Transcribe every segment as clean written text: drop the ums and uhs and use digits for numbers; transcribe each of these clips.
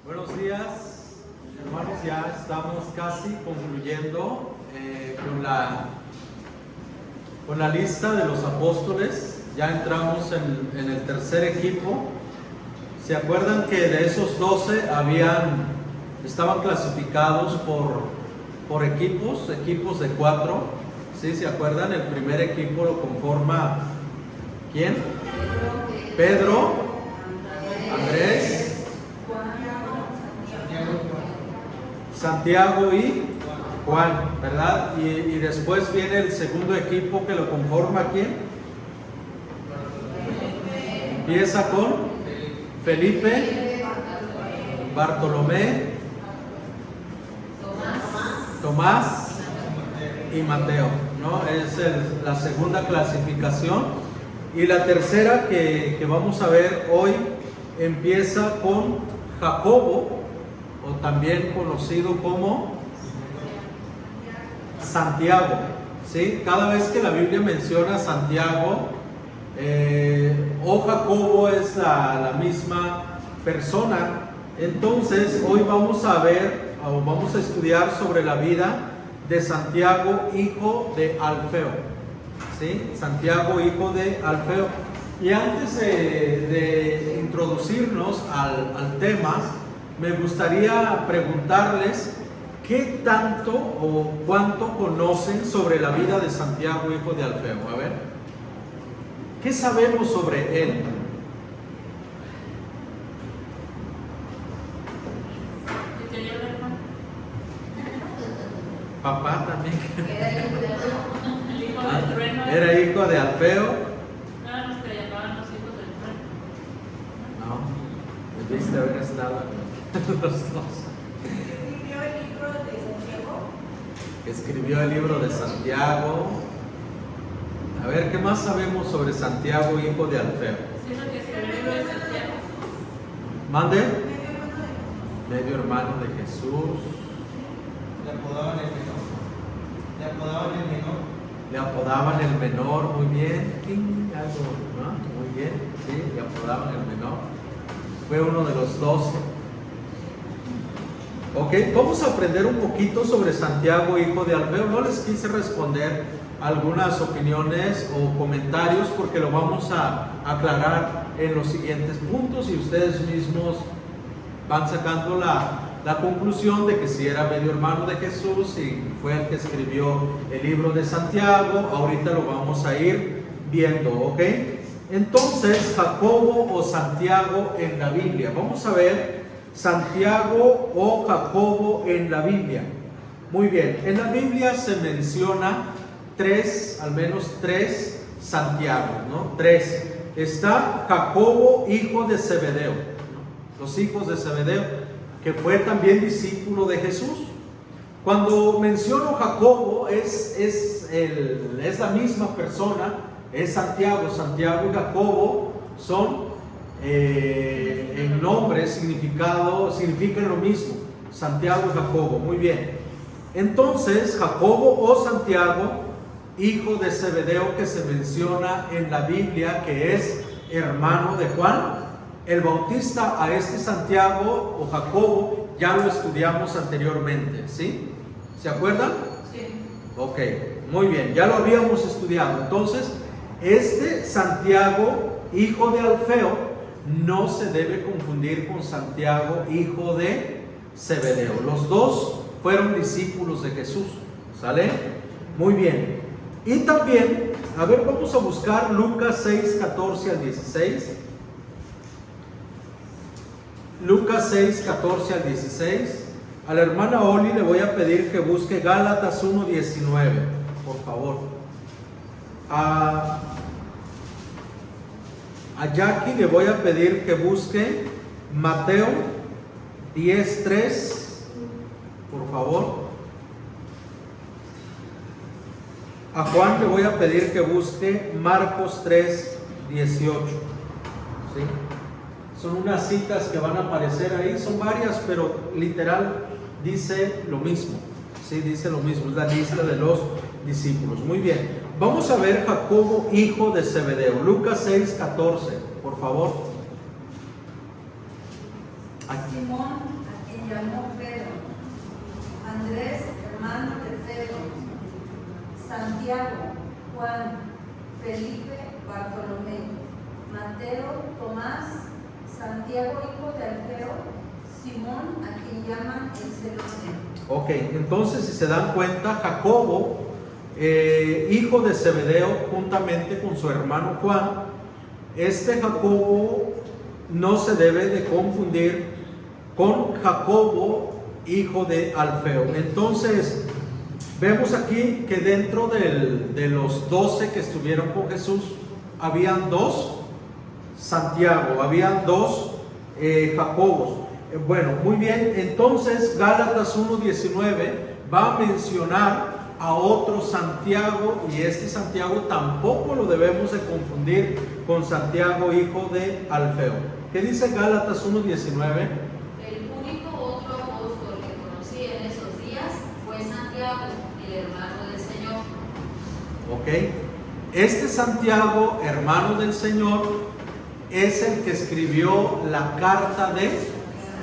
Buenos días, hermanos. Ya estamos casi concluyendo con la lista de los apóstoles. Ya entramos en el tercer equipo. ¿Se acuerdan que de esos 12 estaban clasificados por equipos de 4? ¿Sí? ¿Se acuerdan? El primer equipo lo conforma ¿quién? Pedro, Andrés, Santiago y Juan, ¿verdad? Y después viene el segundo equipo que lo conforma ¿quién? Empieza con Felipe, Bartolomé, Tomás y Mateo, ¿no? Es la segunda clasificación. Y la tercera que vamos a ver hoy empieza con Jacobo, o también conocido como Santiago, ¿sí? Cada vez que la Biblia menciona Santiago o Jacobo es la misma persona. Entonces hoy vamos a ver o vamos a estudiar sobre la vida de Santiago, hijo de Alfeo, ¿sí? Santiago, hijo de Alfeo. Y antes de introducirnos al tema, me gustaría preguntarles qué tanto o cuánto conocen sobre la vida de Santiago, hijo de Alfeo. A ver, ¿qué sabemos sobre él? Papá también. Era hijo de Alfeo. No, debiste haber estado los dos. Escribió el libro de Santiago. A ver, ¿qué más sabemos sobre Santiago, hijo de Alfeo? Mande. Medio hermano de Jesús. Le apodaban el menor. Le apodaban el menor, muy bien. Algo, ¿no? Muy bien, sí, le apodaban el menor. Fue uno de los 12. Ok, vamos a aprender un poquito sobre Santiago, hijo de Alfeo. No les quise responder algunas opiniones o comentarios porque lo vamos a aclarar en los siguientes puntos y ustedes mismos van sacando la conclusión de que si era medio hermano de Jesús y fue el que escribió el libro de Santiago. Ahorita lo vamos a ir viendo, ¿ok? Entonces, Jacobo o Santiago en la Biblia. Vamos a ver Santiago o Jacobo en la Biblia. Muy bien, en la Biblia se menciona al menos tres Santiago, ¿no? Tres. Está Jacobo, hijo de Zebedeo, ¿no? Los hijos de Zebedeo, que fue también discípulo de Jesús. Cuando menciono Jacobo es la misma persona, es Santiago. Santiago y Jacobo son en nombre, significan lo mismo. Santiago y Jacobo, muy bien. Entonces, Jacobo o Santiago, hijo de Zebedeo, que se menciona en la Biblia, que es hermano de Juan el Bautista. A este Santiago o Jacobo ya lo estudiamos anteriormente, ¿sí? ¿Se acuerdan? Sí. Ok, muy bien, ya lo habíamos estudiado. Entonces, este Santiago, hijo de Alfeo, no se debe confundir con Santiago, hijo de Zebedeo. Los dos fueron discípulos de Jesús, ¿sale? Muy bien. Y también, a ver, vamos a buscar Lucas 6, 14 al 16. Lucas 6, 14 al 16. A la hermana Oli le voy a pedir que busque Gálatas 1, 19, por favor. A Jackie le voy a pedir que busque Mateo 10, 3, por favor. A Juan le voy a pedir que busque Marcos 3, 18. ¿Sí? Son unas citas que van a aparecer ahí, son varias, pero literal dice lo mismo. Sí, dice lo mismo, es la lista de los discípulos. Muy bien, vamos a ver Jacobo, hijo de Zebedeo. Lucas 6, 14, por favor. Aquí. Simón, a quien llamó Pedro, Andrés, hermano de Pedro, Santiago, Juan, Felipe, Bartolomé, Mateo, Tomás, Santiago, hijo de Alfeo, Simón, a quien llaman el celote. Ok, entonces si se dan cuenta, Jacobo, hijo de Zebedeo, juntamente con su hermano Juan, este Jacobo no se debe de confundir con Jacobo, hijo de Alfeo. Entonces, vemos aquí que dentro de los 12 que estuvieron con Jesús, habían 2 Santiago, habían 2 Jacobos. Bueno, muy bien, entonces Gálatas 1:19 va a mencionar a otro Santiago, y este Santiago tampoco lo debemos de confundir con Santiago, hijo de Alfeo. ¿Qué dice Gálatas 1:19? El único otro apóstol que conocí en esos días fue Santiago, el hermano del Señor. Ok, este Santiago, hermano del Señor, es el que escribió la carta de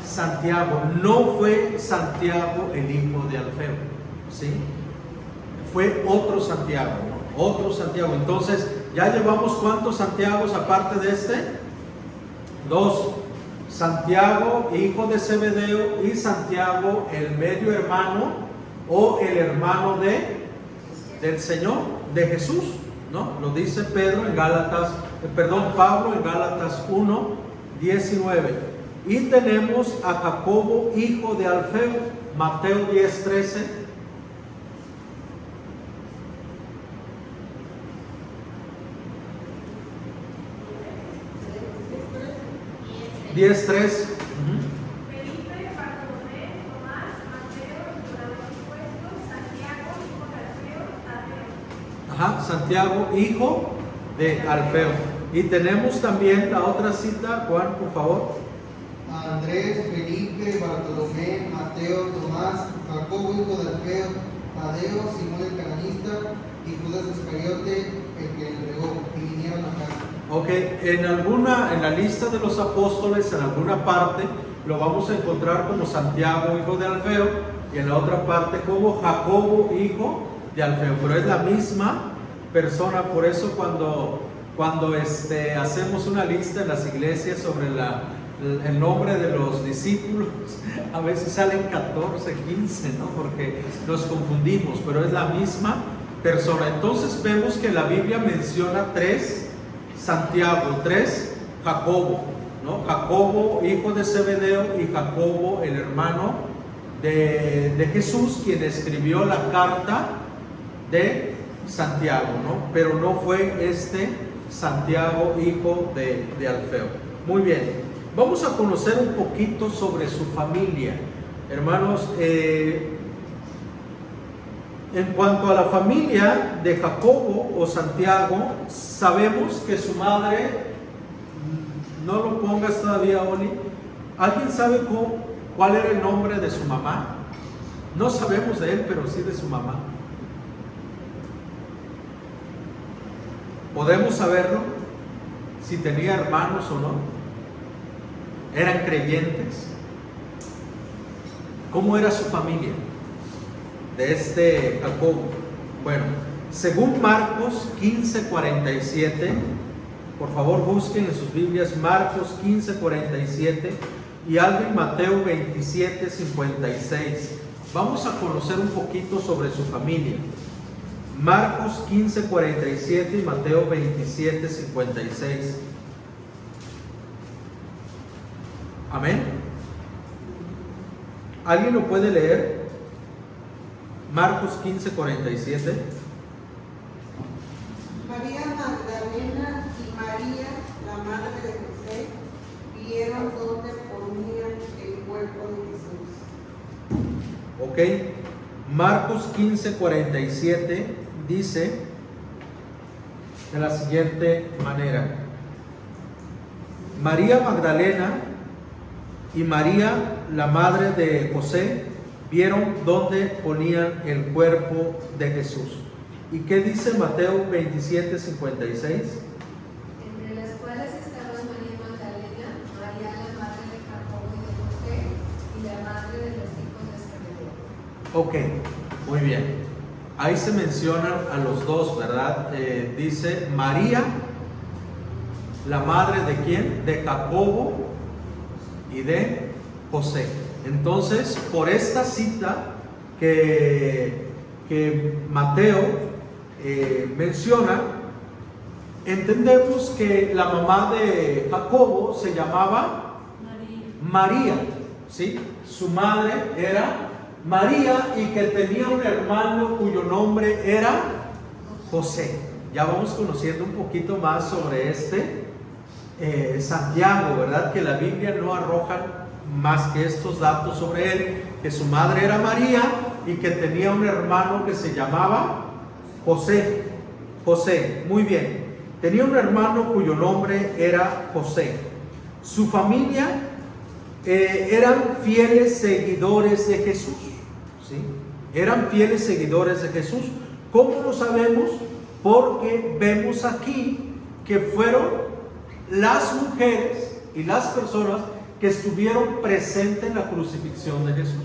Santiago. No fue Santiago el hijo de Alfeo, ¿sí? Fue otro Santiago, ¿no? Otro Santiago. Entonces, ya llevamos ¿cuántos Santiagos aparte de este? 2. Santiago, hijo de Zebedeo, y Santiago, el medio hermano o el hermano del Señor, de Jesús, ¿no? Lo dice Pablo en Gálatas 1:19. Y tenemos a Jacobo, hijo de Alfeo, Mateo 10:13. 10:3. Felipe, Bartolomé, Tomás, Mateo, Nicolás impuestos, Santiago, hijo de Alfeo, Tadeo. Ajá, Santiago, hijo de Alfeo. Y tenemos también la otra cita, Juan, por favor. Andrés, Felipe, Bartolomé, Mateo, Tomás, Jacobo, hijo de Alfeo, Tadeo, Simón el cananista y Judas Iscariote, el que le entregó, y vinieron acá. Ok, en la lista de los apóstoles, en alguna parte, lo vamos a encontrar como Santiago, hijo de Alfeo, y en la otra parte como Jacobo, hijo de Alfeo, pero es la misma persona. Por eso cuando hacemos una lista en las iglesias sobre el nombre de los discípulos, a veces salen 14, 15, ¿no? Porque nos confundimos, pero es la misma persona. Entonces vemos que la Biblia menciona 3 Santiago, 3 Jacobo, ¿no? Jacobo, hijo de Zebedeo, y Jacobo, el hermano de Jesús, quien escribió la carta de Santiago, ¿no? Pero no fue este Santiago, hijo de Alfeo. Muy bien, vamos a conocer un poquito sobre su familia, hermanos. En cuanto a la familia de Jacobo o Santiago, sabemos que su madre, no lo pongas todavía, Oli. ¿Alguien sabe cuál era el nombre de su mamá? No sabemos de él, pero sí de su mamá. ¿Podemos saberlo? Si tenía hermanos o no. ¿Eran creyentes? ¿Cómo era su familia de este Jacobo? Bueno, según Marcos 15:47, por favor busquen en sus Biblias Marcos 15:47 y algo en Mateo 27:56. Vamos a conocer un poquito sobre su familia. Marcos 15:47 y Mateo 27:56. Amén. ¿Alguien lo puede leer? Marcos 15:47. María Magdalena y María, la madre de José, vieron donde ponían el cuerpo de Jesús. Ok, Marcos 15:47 dice de la siguiente manera: María Magdalena y María, la madre de José, vieron dónde ponían el cuerpo de Jesús. ¿Y qué dice Mateo 27:56? Entre las cuales estaba María Magdalena, María la madre de Jacobo y de José, Ok, muy bien. Ahí se mencionan a los dos, ¿verdad? Dice María, la madre de quién? De Jacobo y de José. Entonces, por esta cita que Mateo menciona, entendemos que la mamá de Jacobo se llamaba María, ¿sí? Su madre era María y que tenía un hermano cuyo nombre era José. Ya vamos conociendo un poquito más sobre este Santiago, ¿verdad? Que la Biblia no arroja más que estos datos sobre él, que su madre era María y que tenía un hermano que se llamaba José. José, muy bien. Tenía un hermano cuyo nombre era José. Su familia eran fieles seguidores de Jesús, ¿sí? Eran fieles seguidores de Jesús. ¿Cómo lo sabemos? Porque vemos aquí que fueron las mujeres y las personas que estuvieron presentes en la crucifixión de Jesús.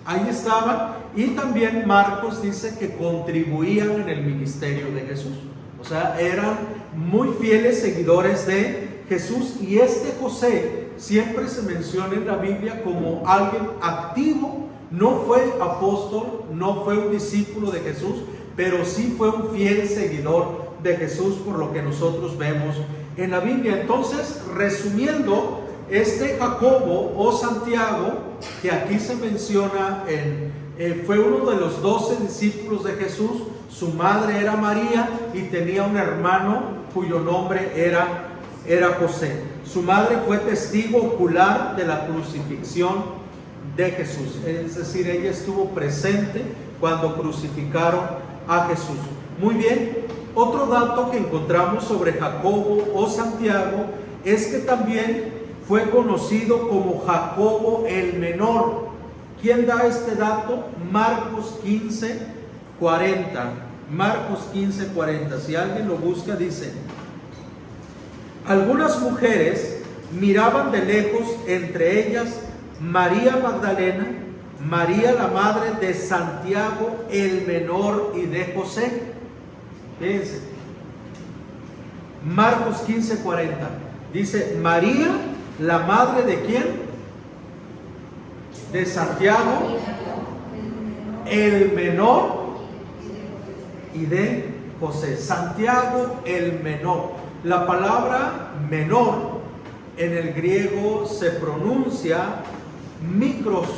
Ahí estaban, y también Marcos dice que contribuían en el ministerio de Jesús. O sea, eran muy fieles seguidores de Jesús, y este José siempre se menciona en la Biblia como alguien activo. No fue apóstol, no fue un discípulo de Jesús, pero sí fue un fiel seguidor de Jesús, por lo que nosotros vemos en la Biblia. Entonces, resumiendo, este Jacobo o Santiago, que aquí se menciona, fue uno de los 12 discípulos de Jesús. Su madre era María y tenía un hermano cuyo nombre era José. Su madre fue testigo ocular de la crucifixión de Jesús, es decir, ella estuvo presente cuando crucificaron a Jesús. Muy bien, otro dato que encontramos sobre Jacobo o Santiago es que también fue conocido como Jacobo el menor. ¿Quién da este dato? Marcos 15:40. Marcos 15:40. Si alguien lo busca, dice: algunas mujeres miraban de lejos, entre ellas María Magdalena, María la madre de Santiago el menor y de José. Fíjense, Marcos 15:40 dice: María, la madre de quién? De Santiago el menor y de José. Santiago el menor. La palabra menor en el griego se pronuncia micros,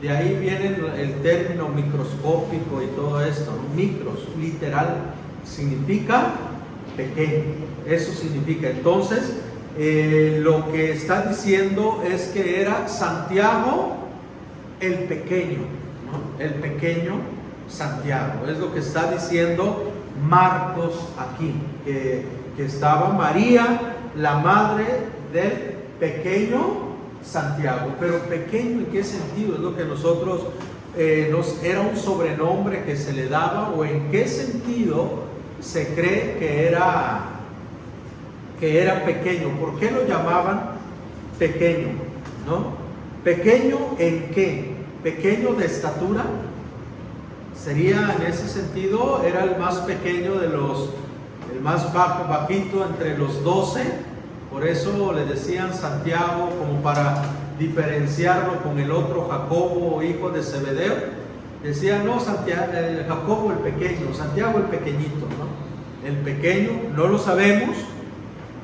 de ahí viene el término microscópico y todo esto, ¿no? Micros, literal, significa pequeño, eso significa. Entonces, lo que está diciendo es que era Santiago el pequeño, ¿no? El pequeño Santiago, es lo que está diciendo Marcos aquí, que estaba María, la madre del pequeño Santiago. Pero pequeño, ¿en qué sentido? Es lo que nosotros era un sobrenombre que se le daba, o en qué sentido se cree que era pequeño. ¿Por qué lo llamaban pequeño? ¿No? ¿Pequeño en qué? ¿Pequeño de estatura? Sería en ese sentido, era el más pequeño de el más bajito entre los 12, por eso le decían Santiago, como para diferenciarlo con el otro Jacobo, hijo de Zebedeo. Decían, no, Jacobo el pequeño, Santiago el pequeñito, ¿no? El pequeño, no lo sabemos,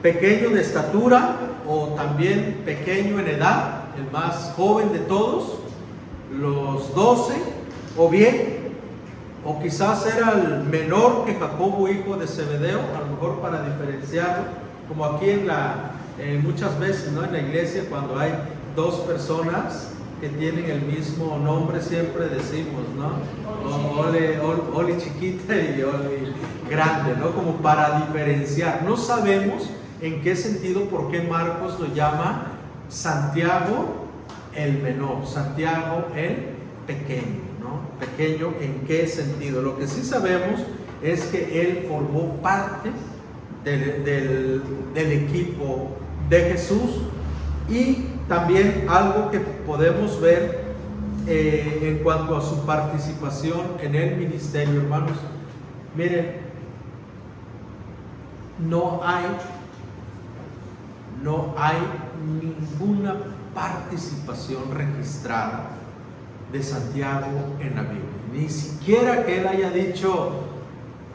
pequeño de estatura o también pequeño en edad, el más joven de todos, los 12, o bien, o quizás era el menor que Jacobo, hijo de Zebedeo, a lo mejor para diferenciarlo, como aquí muchas veces, ¿no? En la iglesia, cuando hay dos personas que tienen el mismo nombre, siempre decimos, ¿no? Oli chiquita y Oli grande, ¿no? Como para diferenciar. No sabemos en qué sentido, por qué Marcos lo llama Santiago el menor, Santiago el pequeño, ¿no? Pequeño, ¿en qué sentido? Lo que sí sabemos es que él formó parte del equipo de Jesús. Y también algo que podemos ver en cuanto a su participación en el ministerio, hermanos, miren, no hay ninguna participación registrada de Santiago en la Biblia. Ni siquiera que él haya dicho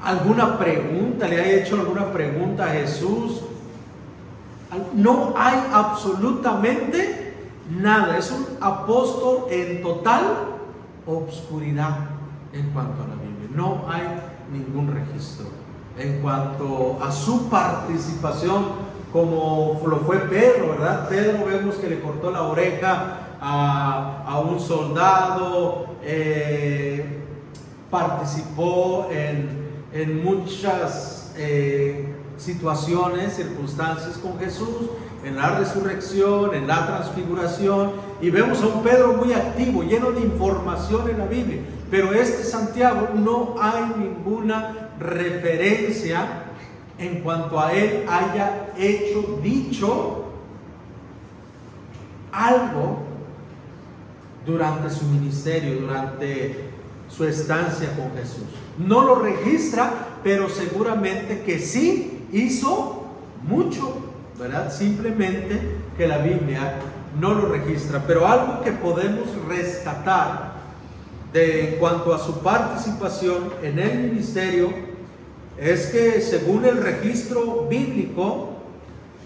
alguna pregunta, le haya hecho alguna pregunta a Jesús. No hay absolutamente nada. Es un apóstol en total obscuridad en cuanto a la Biblia. No hay ningún registro en cuanto a su participación, como lo fue Pedro, ¿verdad? Pedro vemos que le cortó la oreja a un soldado, participó en muchas situaciones, circunstancias con Jesús, en la resurrección, en la transfiguración, y vemos a un Pedro muy activo, lleno de información en la Biblia. Pero este Santiago no hay ninguna referencia en cuanto a él haya dicho algo durante su ministerio, durante su estancia con Jesús. No lo registra, pero seguramente que sí hizo mucho, ¿verdad? Simplemente que la Biblia no lo registra. Pero algo que podemos rescatar en cuanto a su participación en el ministerio es que, según el registro bíblico,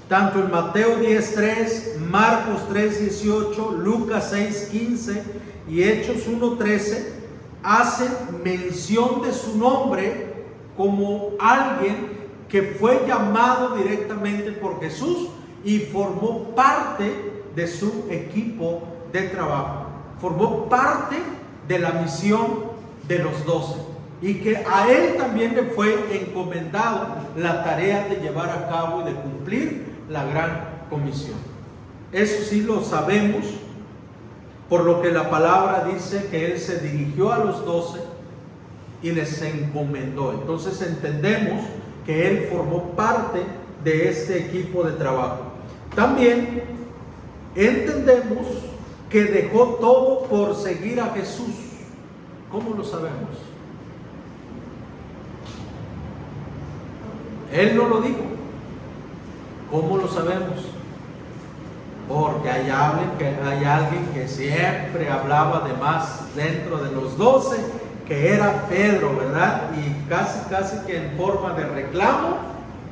tanto en Mateo 10:3, Marcos 3:18, Lucas 6:15 y Hechos 1:13, hacen mención de su nombre como alguien que fue llamado directamente por Jesús y formó parte de su equipo de trabajo, formó parte de la misión de los 12, y que a él también le fue encomendado la tarea de llevar a cabo y de cumplir la gran comisión. Eso sí lo sabemos, por lo que la palabra dice que él se dirigió a los 12 y les encomendó. Entonces entendemos que él formó parte de este equipo de trabajo. También entendemos que dejó todo por seguir a Jesús. ¿Cómo lo sabemos? Él no lo dijo. ¿Cómo lo sabemos? Porque hay alguien que siempre hablaba de más dentro de los 12, que era Pedro, ¿verdad? Y casi que en forma de reclamo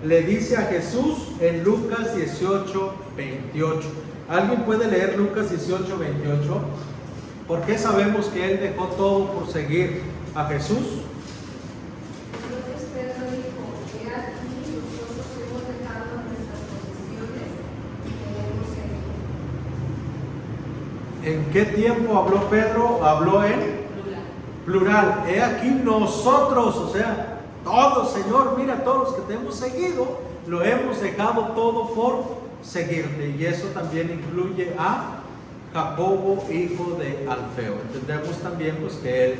le dice a Jesús en Lucas 18:28. ¿Alguien puede leer Lucas 18:28? ¿Por qué sabemos que él dejó todo por seguir a Jesús? Entonces Pedro dijo: he aquí, nosotros hemos dejado nuestras posesiones y te hemos seguido. ¿En qué tiempo habló Pedro? Habló en plural. He aquí nosotros, o sea, todos, Señor, mira, todos los que te hemos seguido, lo hemos dejado todo por seguirte. Y eso también incluye a Jacobo, hijo de Alfeo. Entendemos también pues que él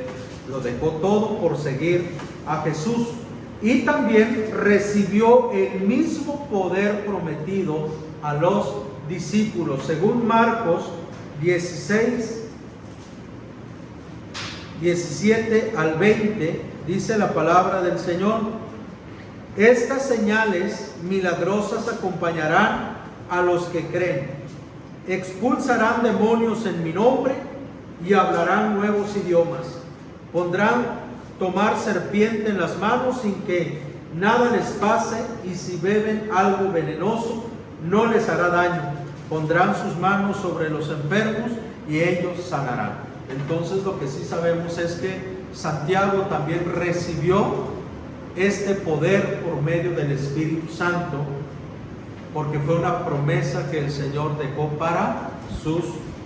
lo dejó todo por seguir a Jesús, y también recibió el mismo poder prometido a los discípulos. Según Marcos 16:17 al 20, dice la palabra del Señor: estas señales milagrosas acompañarán a los que creen. Expulsarán demonios en mi nombre y hablarán nuevos idiomas. Podrán tomar serpiente en las manos sin que nada les pase, y si beben algo venenoso no les hará daño. Pondrán sus manos sobre los enfermos y ellos sanarán. Entonces lo que sí sabemos es que Santiago también recibió este poder por medio del Espíritu Santo, porque fue una promesa que el Señor dejó para sus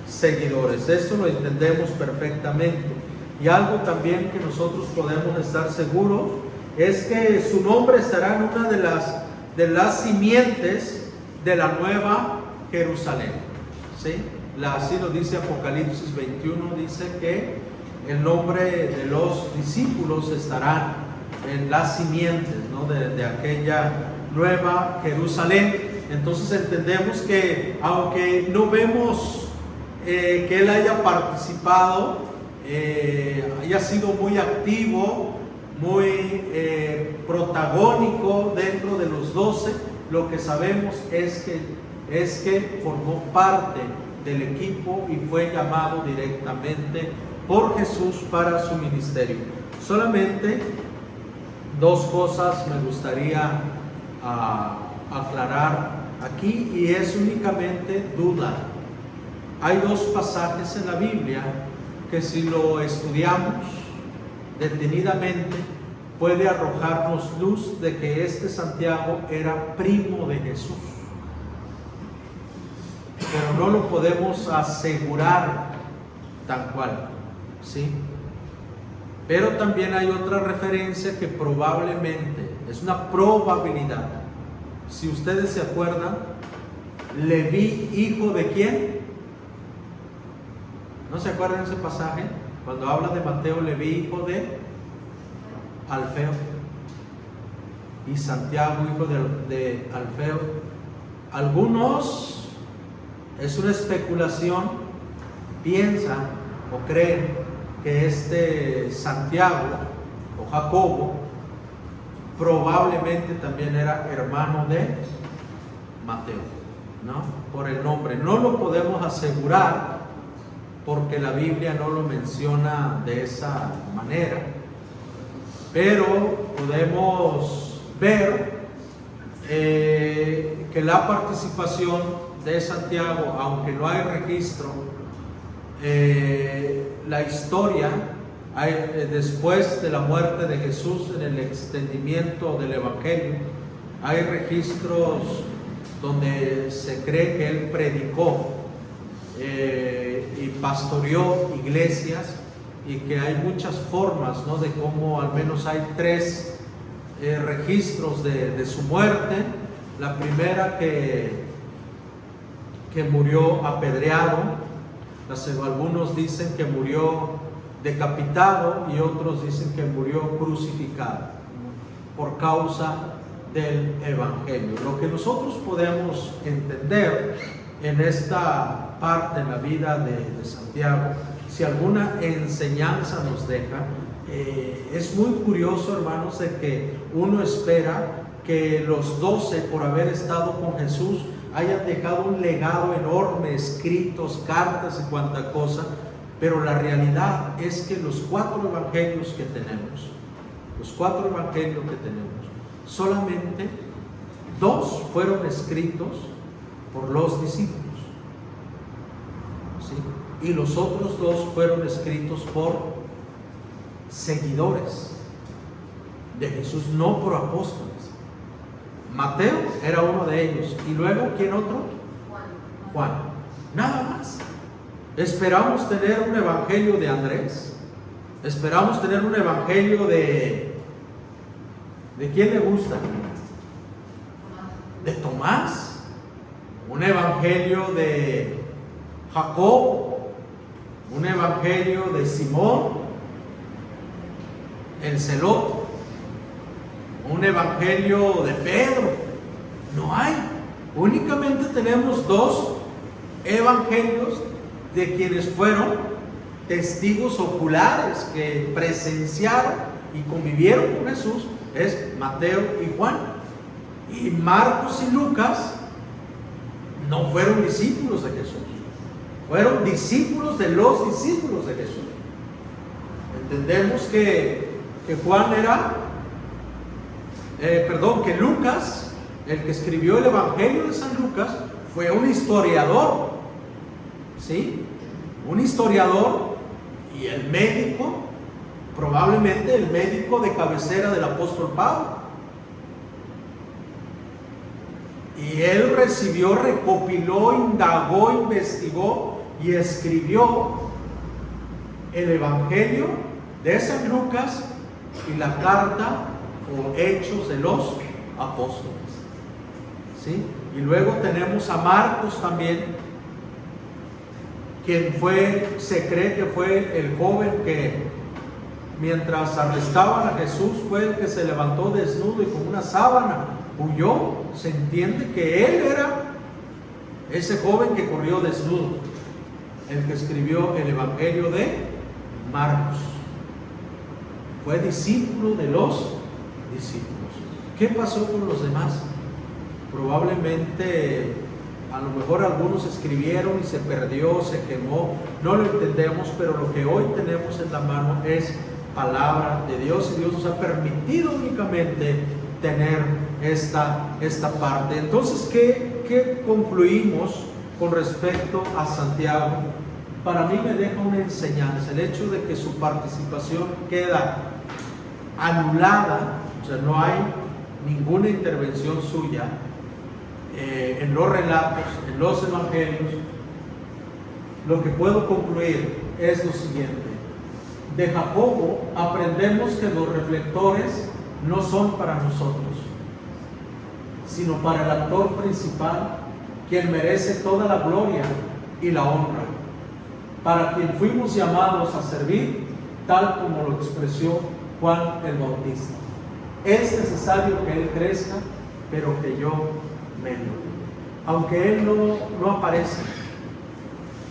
seguidores. Esto lo entendemos perfectamente. Y algo también que nosotros podemos estar seguros es que su nombre estará en una de las simientes de la nueva Jerusalén, ¿sí? Así lo dice Apocalipsis 21, dice que el nombre de los discípulos estará en las simientes, ¿no? de aquella nueva Jerusalén. Entonces entendemos que aunque no vemos que él haya participado, haya sido muy activo, muy protagónico dentro de los 12. Lo que sabemos es que formó parte del equipo y fue llamado directamente por Jesús para su ministerio. Solamente dos cosas me gustaría aclarar aquí, y es únicamente duda. Hay dos pasajes en la Biblia que, si lo estudiamos detenidamente, puede arrojarnos luz de que este Santiago era primo de Jesús, pero no lo podemos asegurar tal cual, ¿sí? Pero también hay otra referencia que probablemente es una probabilidad. Si ustedes se acuerdan, Leví, hijo de ¿quién? ¿No se acuerdan ese pasaje? Cuando habla de Mateo, Leví, hijo de Alfeo, y Santiago, hijo de Alfeo. Algunos, es una especulación, piensan o creen que este Santiago o Jacobo probablemente también era hermano de Mateo, ¿no? Por el nombre. No lo podemos asegurar porque la Biblia no lo menciona de esa manera, pero podemos ver que la participación de Santiago, aunque no hay registro, la historia, después de la muerte de Jesús, en el extendimiento del Evangelio, hay registros donde se cree que él predicó y pastoreó iglesias, y que hay muchas formas, ¿no?, de cómo al menos hay 3 registros de su muerte. La primera, que murió apedreado. Algunos dicen que murió decapitado y otros dicen que murió crucificado por causa del Evangelio. Lo que nosotros podemos entender en esta parte en la vida de Santiago, si alguna enseñanza nos deja, es muy curioso, hermanos, de que uno espera que los 12, por haber estado con Jesús, hayan dejado un legado enorme, escritos, cartas y cuanta cosa, pero la realidad es que los 4 evangelios que tenemos, solamente 2 fueron escritos por los discípulos, ¿sí? Y los otros 2 fueron escritos por seguidores de Jesús, no por apóstoles. Mateo era uno de ellos, y luego, ¿quién otro? Juan. Nada más. Esperamos tener un evangelio de Andrés, esperamos tener un evangelio ¿de quién le gusta? De Tomás, un evangelio de Jacob, un evangelio de Simón, el celote, un evangelio de Pedro. No hay. Únicamente tenemos 2 evangelios de quienes fueron testigos oculares, que presenciaron y convivieron con Jesús, es Mateo y Juan. Y Marcos y Lucas no fueron discípulos de Jesús, fueron discípulos de los discípulos de Jesús. Entendemos que Juan era, que Lucas, el que escribió el Evangelio de San Lucas, fue un historiador, ¿sí? Un historiador, y el médico, probablemente el médico de cabecera del apóstol Pablo. Y él recibió, recopiló, indagó, investigó y escribió el Evangelio de San Lucas y la carta o Hechos de los Apóstoles, ¿sí? Y luego tenemos a Marcos también, quien se cree que fue el joven que, mientras arrestaban a Jesús, fue el que se levantó desnudo y con una sábana huyó. Se entiende que él era ese joven que corrió desnudo. el que escribió el Evangelio de Marcos. Fue discípulo de los discípulos. ¿Qué pasó con los demás? Probablemente, a lo mejor algunos escribieron y se perdió, se quemó, no lo entendemos, pero lo que hoy tenemos en la mano es palabra de Dios, y Dios nos ha permitido únicamente tener esta parte. Entonces, ¿qué concluimos con respecto a Santiago? Para mí me deja una enseñanza, el hecho de que su participación queda anulada, o sea, no hay ninguna intervención suya en los relatos, en los evangelios. Lo que puedo concluir es lo siguiente: de Jacobo aprendemos que los reflectores no son para nosotros, sino para el actor principal, quien merece toda la gloria y la honra, para quien fuimos llamados a servir, tal como lo expresó Juan el Bautista. Es necesario que Él crezca, pero que yo menor. Aunque Él no aparece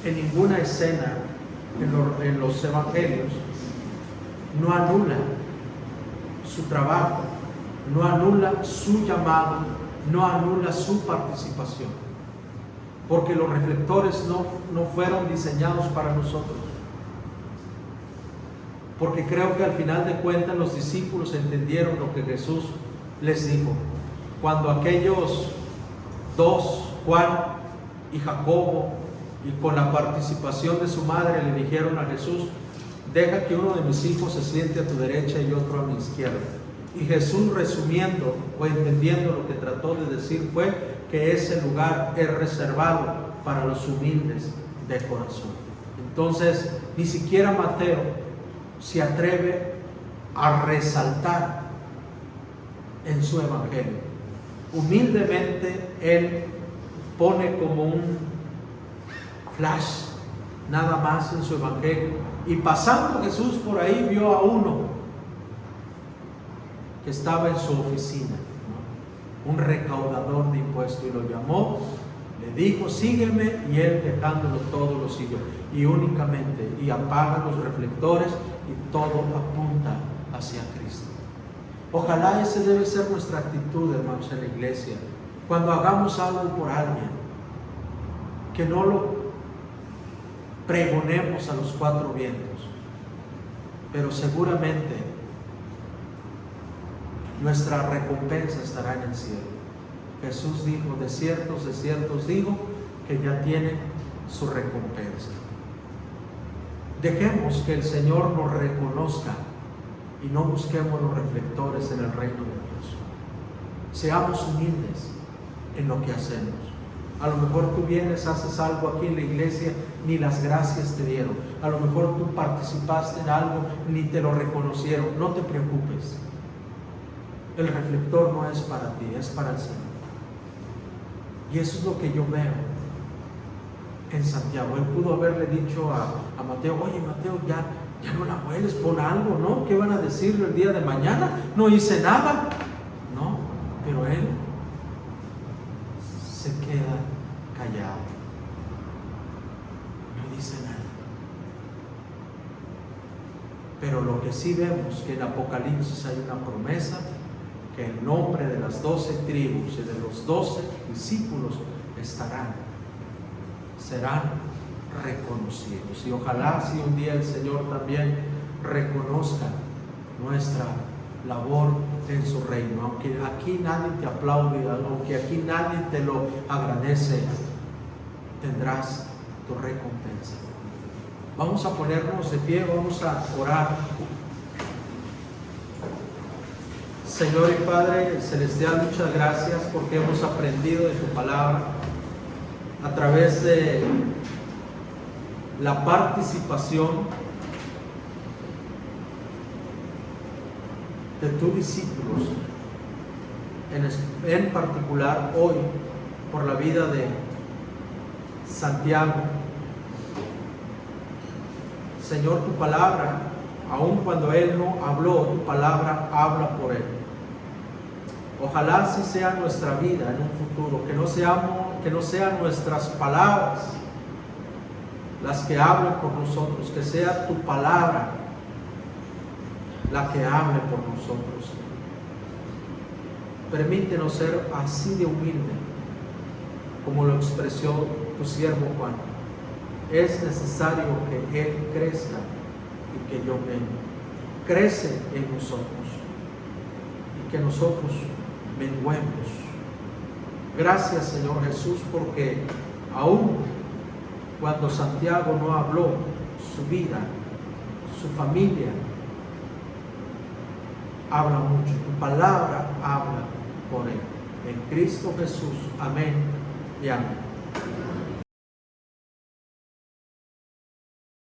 en ninguna escena en los evangelios, no anula su trabajo, no anula su llamado, no anula su participación, porque los reflectores no fueron diseñados para nosotros. Porque creo que al final de cuentas los discípulos entendieron lo que Jesús les dijo. Cuando aquellos dos, Juan y Jacobo, y con la participación de su madre, le dijeron a Jesús: deja que uno de mis hijos se siente a tu derecha y otro a mi izquierda. Y Jesús, resumiendo o entendiendo lo que trató de decir, fue que ese lugar es reservado para los humildes de corazón. Entonces, ni siquiera Mateo se atreve a resaltar en su evangelio. Humildemente él pone como un flash nada más en su evangelio, y pasando Jesús por ahí vio a uno que estaba en su oficina, un recaudador de impuestos, y lo llamó, le dijo: sígueme, y él, dejándolo todo, lo siguió, y únicamente, y apaga los reflectores, y todo apunta hacia Cristo. Ojalá esa debe ser nuestra actitud, hermanos, en la iglesia. Cuando hagamos algo por alguien, que no lo pregonemos a los cuatro vientos, pero seguramente nuestra recompensa estará en el cielo. Jesús dijo: de ciertos digo, que ya tienen su recompensa. Dejemos que el Señor nos reconozca y no busquemos los reflectores en el reino de Dios. Seamos humildes en lo que hacemos. A lo mejor tú vienes, haces algo aquí en la iglesia, ni las gracias te dieron. A lo mejor tú participaste en algo, ni te lo reconocieron. No te preocupes. El reflector no es para ti, es para el Señor. Y eso es lo que yo veo en Santiago. Él pudo haberle dicho a Mateo: oye, Mateo, ya no la hueles, pon algo, ¿no? ¿Qué van a decirle el día de mañana? No hice nada. No, pero él se queda callado, no dice nada. Pero lo que sí vemos, que en Apocalipsis hay una promesa, que el nombre de las 12 tribus y de los 12 discípulos serán reconocidos. Y ojalá si un día el Señor también reconozca nuestra labor en su reino. Aunque aquí nadie te aplaude, aunque aquí nadie te lo agradece, tendrás tu recompensa. Vamos a ponernos de pie, vamos a orar. Señor y Padre Celestial, muchas gracias porque hemos aprendido de tu palabra a través de la participación de tus discípulos, en particular hoy por la vida de Santiago. Señor, tu palabra, aun cuando él no habló, tu palabra habla por él. Ojalá así sea nuestra vida en un futuro, que no sean nuestras palabras las que hablen por nosotros, que sea tu palabra la que hable por nosotros. Permítenos ser así de humilde, como lo expresó tu siervo Juan. Es necesario que Él crezca y que yo mengue. Crece en nosotros y que nosotros menguemos. Gracias, Señor Jesús, porque aún cuando Santiago no habló, su vida, su familia, habla mucho. Tu palabra habla por él. En Cristo Jesús. Amén y amén.